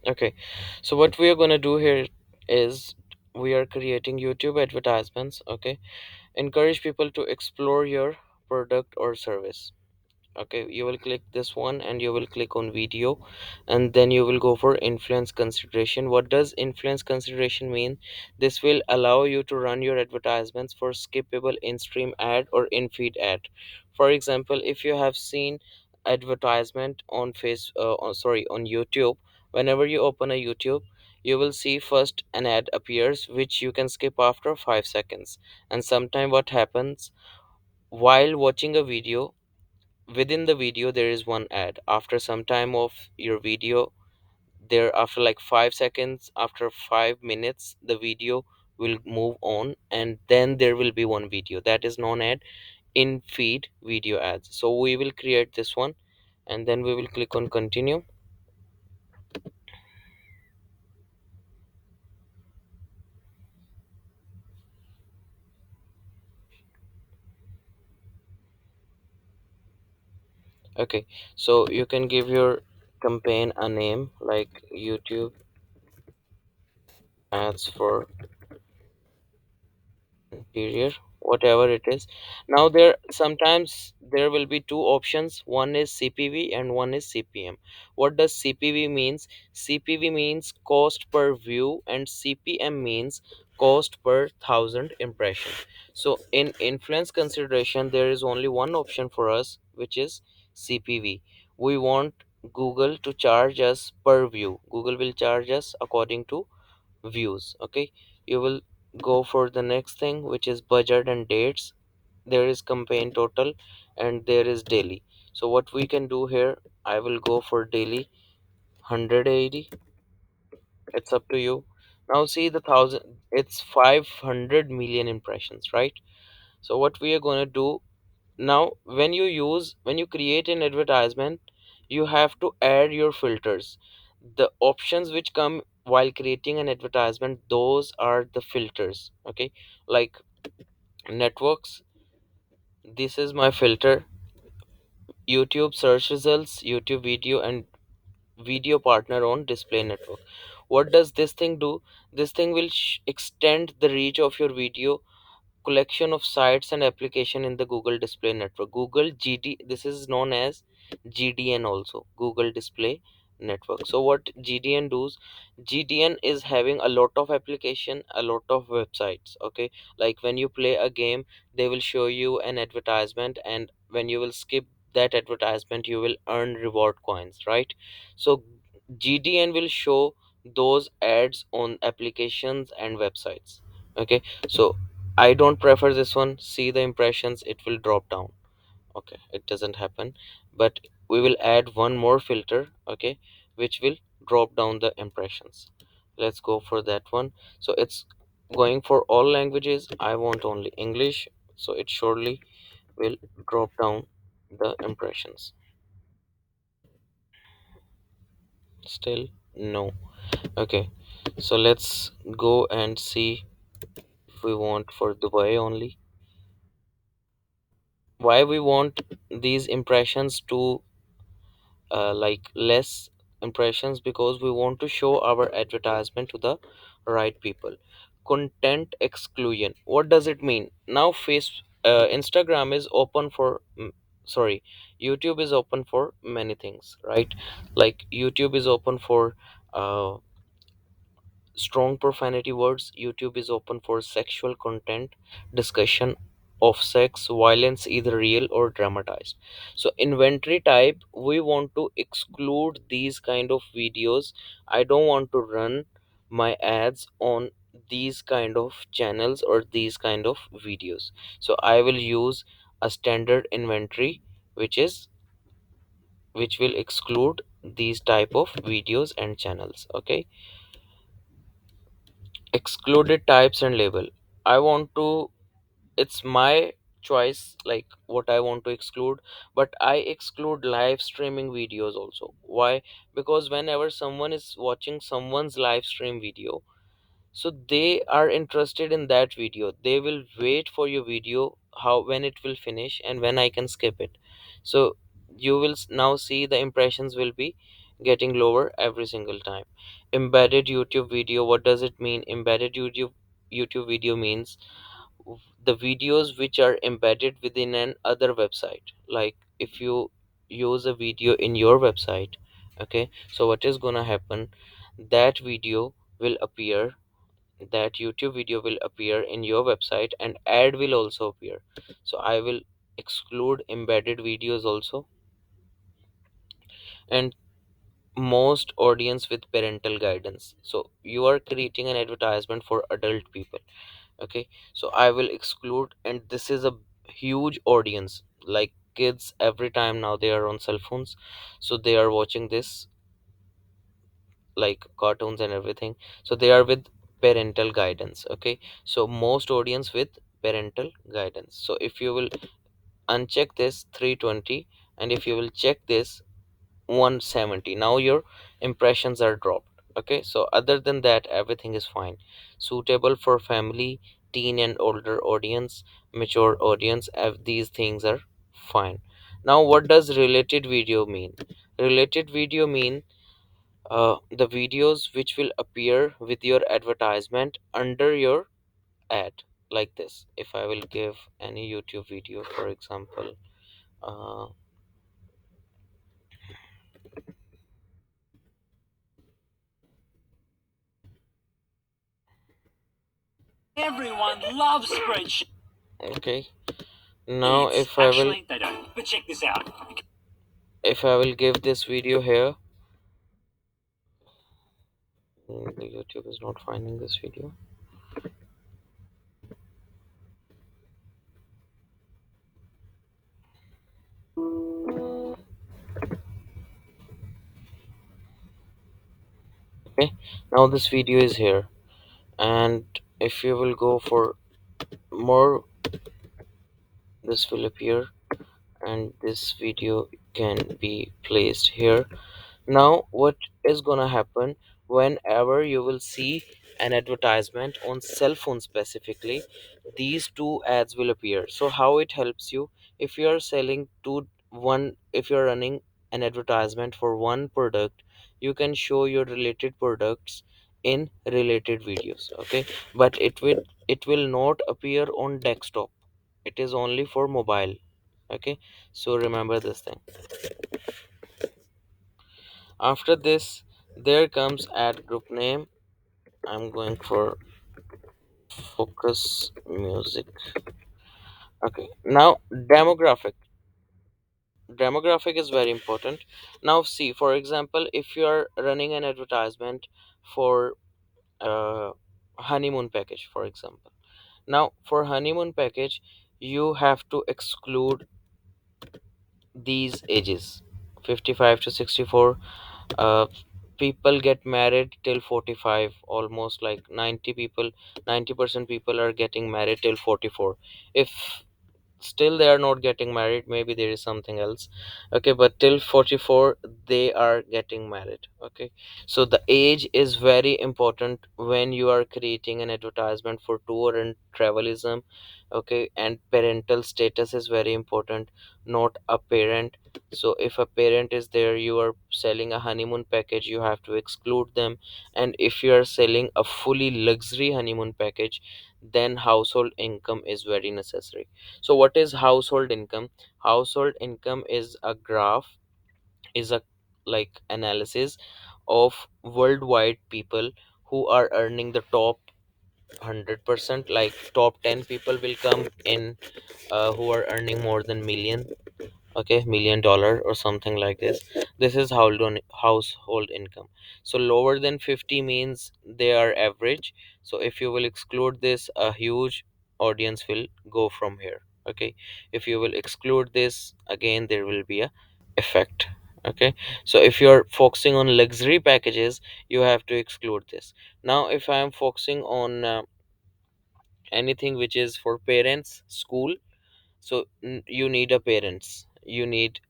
Okay, so what we are going to do here is we are creating YouTube advertisements. Okay, encourage people to explore your product or service. Okay, you will click this one and you will click on video, and then you will go for influence consideration. What does influence consideration mean? This will allow you to run your advertisements for skippable in-stream ad or in-feed ad. For example, if you have seen advertisement on on YouTube, whenever you open a YouTube, you will see first an ad appears which you can skip after 5 seconds. And sometime what happens, while watching a video, within the video there is one ad. After some time of your video, there, after like 5 seconds, after 5 minutes, the video will move on, and then there will be one video that is known as in feed video ads. So we will create this one, and then we will click on continue. Okay, so you can give your campaign a name like YouTube ads for interior, whatever it is. Now there sometimes there will be two options, one is CPV and one is CPM. What does CPV means? CPV means cost per view, and CPM means cost per thousand impression. So in influence consideration there is only one option for us, which is CPV. We want Google to charge us per view. Google will charge us according to views. Okay, you will go for the next thing, which is budget and dates. There is campaign total and there is daily. So what we can do here, I will go for daily 180. It's up to you. Now see the thousand, it's 500 million impressions, right? So what we are going to do now, when you create an advertisement, you have to add your filters. The options which come while creating an advertisement, those are the filters. Okay, like networks, this is my filter. YouTube search results, YouTube video, and video partner on display network. What does this thing do? This thing will extend the reach of your video collection of sites and application in the Google Display Network. Google GD, this is known as GDN also, Google Display Network. So what GDN does? GDN is having a lot of application, a lot of websites. Okay, like when you play a game, they will show you an advertisement, and when you will skip that advertisement, you will earn reward coins, right? So GDN will show those ads on applications and websites. Okay, so I don't prefer this one. See the impressions, it will drop down. Okay, it doesn't happen. But we will add one more filter, okay, which will drop down the impressions. Let's go for that one. So it's going for all languages. I want only English. So it surely will drop down the impressions. Still no. Okay, so let's go and see if we want for Dubai only. Why we want these impressions to like less impressions? Because we want to show our advertisement to the right people. Content exclusion, what does it mean? Now Instagram is open for sorry, YouTube is open for many things, right? Like YouTube is open for uh, strong profanity words. YouTube is open for sexual content, discussion of sex, violence, either real or dramatized. So inventory type, we want to exclude these kind of videos. I don't want to run my ads on these kind of channels or these kind of videos. So I will use a standard inventory, which is which will exclude these type of videos and channels. Okay, excluded types and label, I want to, it's my choice like what I want to exclude. But I exclude live streaming videos also. Why? Because whenever someone is watching someone's live stream video, so they are interested in that video, they will wait for your video, how, when it will finish and when I can skip it. So you will now see the impressions will be getting lower every single time. Embedded YouTube video, what does it mean? Embedded YouTube video means the videos which are embedded within an other website. Like if you use a video in your website, okay, so what is gonna happen, that video will appear, that YouTube video will appear in your website, and ad will also appear. So I will exclude embedded videos also. And most audience with parental guidance, so you are creating an advertisement for adult people, okay, so I will exclude. And this is a huge audience, like kids every time now they are on cell phones, so they are watching this, like cartoons and everything, so they are with parental guidance, okay, so most audience with parental guidance. So if you will uncheck this 320, and if you will check this 170, now your impressions are dropped, okay, so other than that everything is fine. Suitable for family, teen and older audience, mature audience, these things are fine. Now what does related video mean? Related video mean the videos which will appear with your advertisement under your ad, like this. If I will give any YouTube video, for example, uh, everyone loves spreadsheets. Okay, now if I will, they don't, but check this out. If I will give this video here, the YouTube is not finding this video. Okay, now this video is here, and if you will go for more, this will appear, and this video can be placed here. Now what is gonna happen, whenever you will see an advertisement on cell phone specifically, these two ads will appear. So how it helps you, if you are selling to one, if you're running an advertisement for one product, you can show your related products in related videos, okay, but it will not appear on desktop, it is only for mobile, okay, so remember this thing. After this, there comes ad group name. I'm going for focus music. Okay, now demographic is very important. Now see, for example, if you are running an advertisement for uh, honeymoon package, for example, now for honeymoon package you have to exclude these ages, 55 to 64. uh, People get married till 45, almost like 90 people, 90% people are getting married till 44. If still they are not getting married, maybe there is something else, okay, but till 44 they are getting married, okay, so the age is very important when you are creating an advertisement for tour and travelism, okay, and parental status is very important, not a parent. So if a parent is there, you are selling a honeymoon package, you have to exclude them. And if you are selling a fully luxury honeymoon package, then household income is very necessary. So what is household income? Household income is a graph, is a like analysis of worldwide people who are earning the top 100%, like top 10 people will come in, who are earning more than million, okay, $1 million or something like this. This is household income. So lower than 50 means they are average. So if you will exclude this, a huge audience will go from here, okay. If you will exclude this, again there will be a effect, okay. So if you're focusing on luxury packages, you have to exclude this. Now if I am focusing on anything which is for parents, school, so you need a parents, you need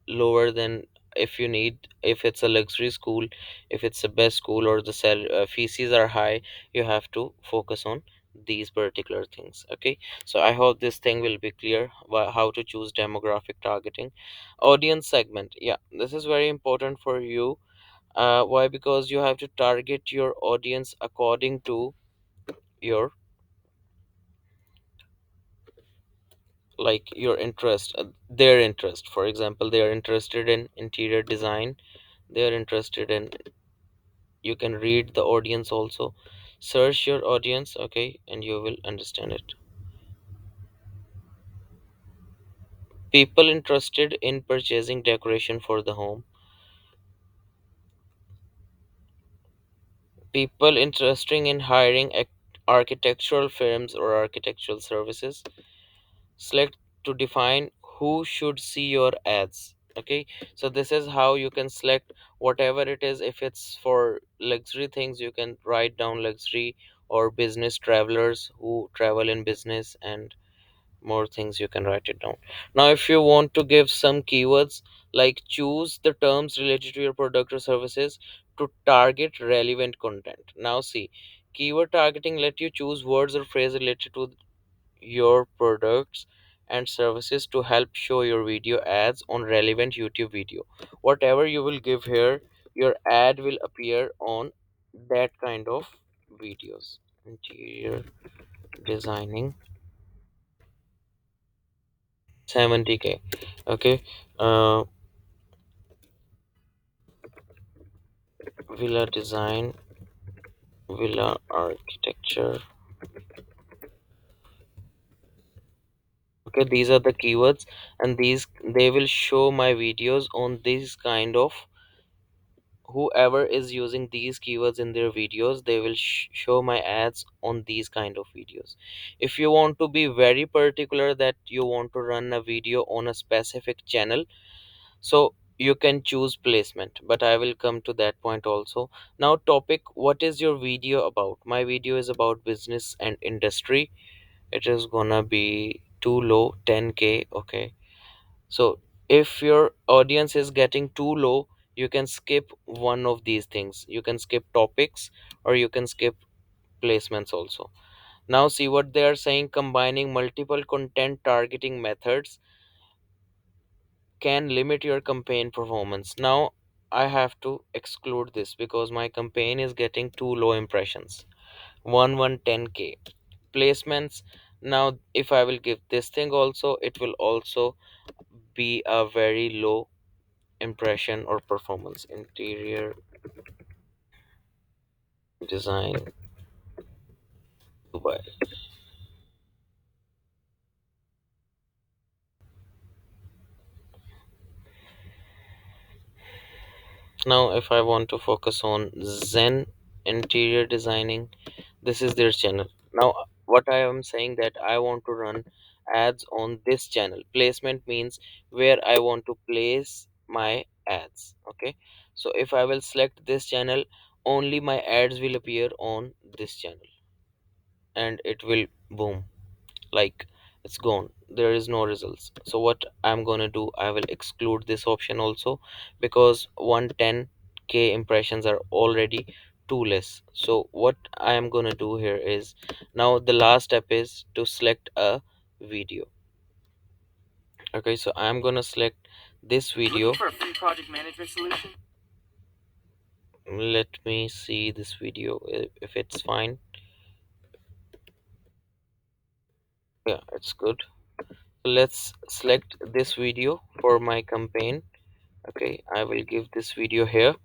lower than, if you need, if it's a luxury school, if it's a best school, or the fees are high, you have to focus on these particular things, okay. So I hope this thing will be clear, how to choose demographic targeting. Audience segment, yeah, this is very important for you. Why? Because you have to target your audience according to your, like, your interest, their interest. For example, they are interested in interior design, they are interested in, you can read the audience also, search your audience, okay, and you will understand it. People interested in purchasing decoration for the home, people interested in hiring architectural firms or architectural services. Select to define who should see your ads, okay. So this is how you can select whatever it is. If it's for luxury things, you can write down luxury, or business travelers who travel in business, and more things you can write it down. Now if you want to give some keywords, like choose the terms related to your product or services to target relevant content. Now see, keyword targeting let you choose words or phrase related to your products and services to help show your video ads on relevant YouTube video. Whatever you will give here, your ad will appear on that kind of videos. Interior designing, 70K. Okay. uh Villa design, villa architecture. Okay, these are the keywords, and these, they will show my videos on this kind of, whoever is using these keywords in their videos, they will show my ads on these kind of videos. If you want to be very particular that you want to run a video on a specific channel, so you can choose placement, but I will come to that point also. Now topic, what is your video about? My video is about business and industry. It is gonna be too low, 10K, okay. So if your audience is getting too low, you can skip one of these things. You can skip topics, or you can skip placements also. Now see what they are saying, combining multiple content targeting methods can limit your campaign performance. Now I have to exclude this because my campaign is getting too low impressions. 1110K placements. Now if I will give this thing also, it will also be a very low impression or performance. Interior design, Dubai. Now if I want to focus on Zen interior designing, this is their channel. Now what I am saying, that I want to run ads on this channel. Placement means where I want to place my ads, okay. So if I will select this channel, only my ads will appear on this channel, and it will boom, like, it's gone, there is no results. So what I'm gonna do, I will exclude this option also, because 110K impressions are already too less. So what I am gonna do here is, now the last step is to select a video. Okay, so I'm gonna select this video. For a free project management solution, let me see this video, if it's fine. Yeah, it's good. Let's select this video for my campaign. Okay, I will give this video here.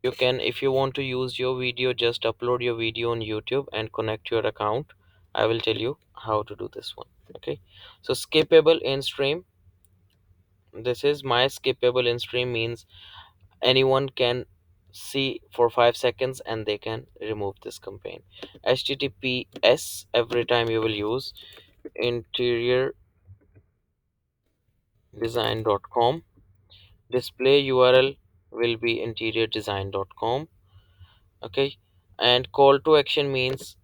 You can, if you want to use your video, just upload your video on YouTube and connect your account. I will tell you how to do this one. Okay, so skippable in stream, this is my skippable in stream, means anyone can see for 5 seconds and they can remove this campaign. HTTPS, every time you will use interiordesign.com, display URL will be interiordesign.com. Okay, and call to action means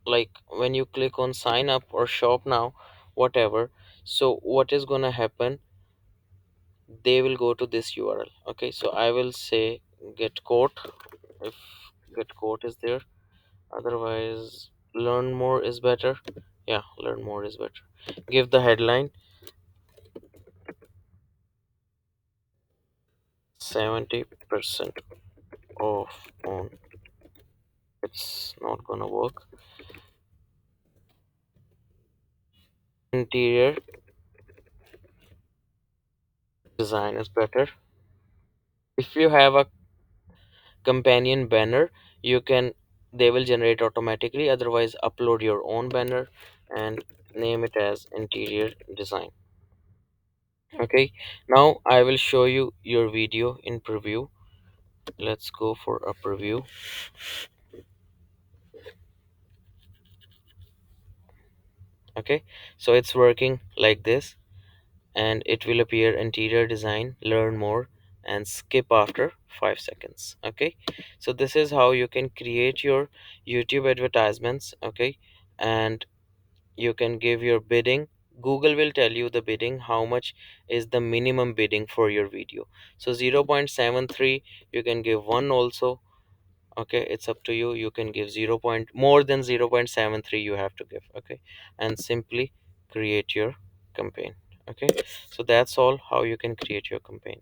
like when you click on sign up or shop now, whatever. So what is gonna happen, they will go to this URL. Okay, so I will say get quote, if get quote is there, otherwise learn more is better. Yeah, learn more is better. Give the headline 70% off on. It's not gonna work. Interior design is better. If you have a companion banner, you can they will generate automatically. Otherwise, upload your own banner and name it as interior design. Okay, now I will show you your video in preview. Let's go for a preview. Okay, so it's working like this, and it will appear interior design, learn more, and skip after 5 seconds. Okay, so this is how you can create your YouTube advertisements. Okay, and you can give your bidding. Google will tell you the bidding, how much is the minimum bidding for your video. So 0.73, you can give one also. Okay, it's up to you. You can give 0 point more than 0.73 you have to give. Okay, and simply create your campaign. Okay, so that's all how you can create your campaign.